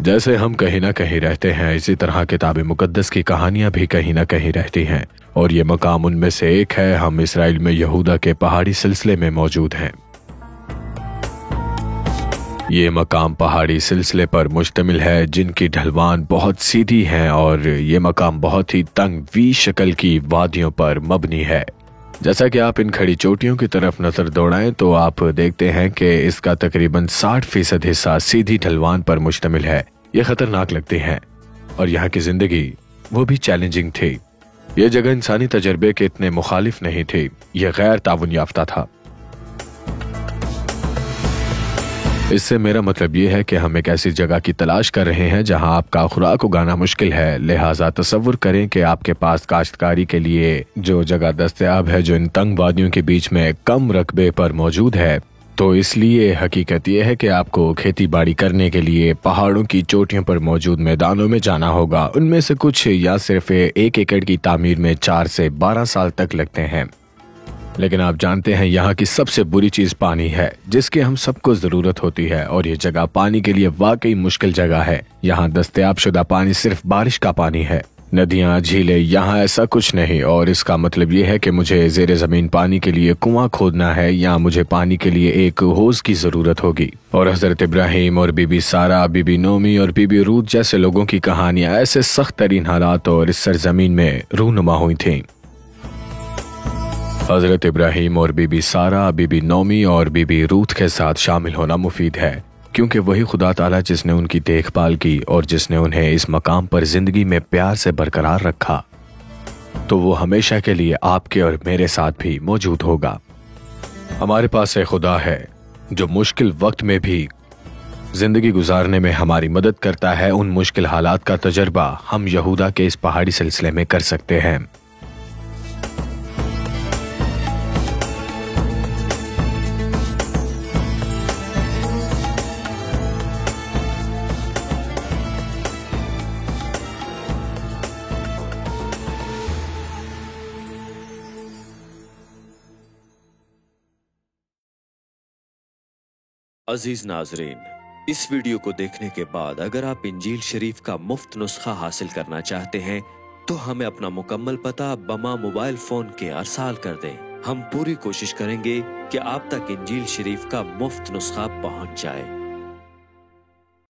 जैसे हम कहीं ना कहीं रहते हैं, इसी तरह किताब मुकद्दस की कहानियां भी कहीं ना कहीं रहती हैं, और ये मकाम उनमें से एक है। हम इसराइल में यहूदा के पहाड़ी सिलसिले में मौजूद हैं। ये मकाम पहाड़ी सिलसिले पर मुश्तमिल है जिनकी ढलवान बहुत सीधी है, और ये मकाम बहुत ही तंग वी शक्ल की वादियों पर मबनी है। जैसा कि आप इन खड़ी चोटियों की तरफ नजर दौड़ाएं तो आप देखते हैं कि इसका तकरीबन 60% हिस्सा सीधी ढलवान पर मुश्तमिल है। ये खतरनाक लगती है, और यहाँ की जिंदगी वो भी चैलेंजिंग थी। ये जगह इंसानी तजर्बे के इतने मुखालिफ नहीं थी, यह गैर ताउन याफ्ता था। इससे मेरा मतलब ये है कि हम एक ऐसी जगह की तलाश कर रहे हैं जहां आपका खुराक उगाना मुश्किल है। लिहाजा तसव्वुर करें कि आपके पास काश्तकारी के लिए जो जगह दस्तयाब है, जो इन तंग वादियों के बीच में कम रकबे पर मौजूद है। तो इसलिए हकीकत यह है कि आपको खेती बाड़ी करने के लिए पहाड़ों की चोटियों पर मौजूद मैदानों में जाना होगा। उनमें से कुछ या सिर्फ 1 एकड़ की तामीर में 4 से 12 साल तक लगते हैं। लेकिन आप जानते हैं यहाँ की सबसे बुरी चीज पानी है, जिसकी हम सबको जरूरत होती है, और ये जगह पानी के लिए वाकई मुश्किल जगह है। यहाँ दस्तयाब शुदा पानी सिर्फ बारिश का पानी है। नदियाँ, झीलें, यहाँ ऐसा कुछ नहीं। और इसका मतलब ये है कि मुझे जेर जमीन पानी के लिए कुआं खोदना है, या मुझे पानी के लिए एक होज की जरूरत होगी। और हजरत इब्राहिम और बीबी सारा, बीबी नोमी और बीबी रूत जैसे लोगों की कहानियां ऐसे सख्त तरीन हालात और इस सरजमीन में रूनुमा हुई थी। हजरत इब्राहिम और बीबी सारा, बीबी नोमी और बीबी रूथ के साथ शामिल होना मुफीद है, क्योंकि वही खुदा ताला जिसने उनकी देखभाल की और जिसने उन्हें इस मकाम पर जिंदगी में प्यार से बरकरार रखा, तो वो हमेशा के लिए आपके और मेरे साथ भी मौजूद होगा। हमारे पास एक खुदा है जो मुश्किल वक्त में भी जिंदगी गुजारने में हमारी मदद करता है। उन मुश्किल हालात का तजर्बा हम यहूदा के इस पहाड़ी सिलसिले में कर सकते हैं। अजीज नाजरीन, इस वीडियो को देखने के बाद अगर आप इंजील शरीफ का मुफ्त नुस्खा हासिल करना चाहते हैं तो हमें अपना मुकम्मल पता बमा मोबाइल फोन के अरसाल कर दें। हम पूरी कोशिश करेंगे कि आप तक इंजील शरीफ का मुफ्त नुस्खा पहुंच जाए।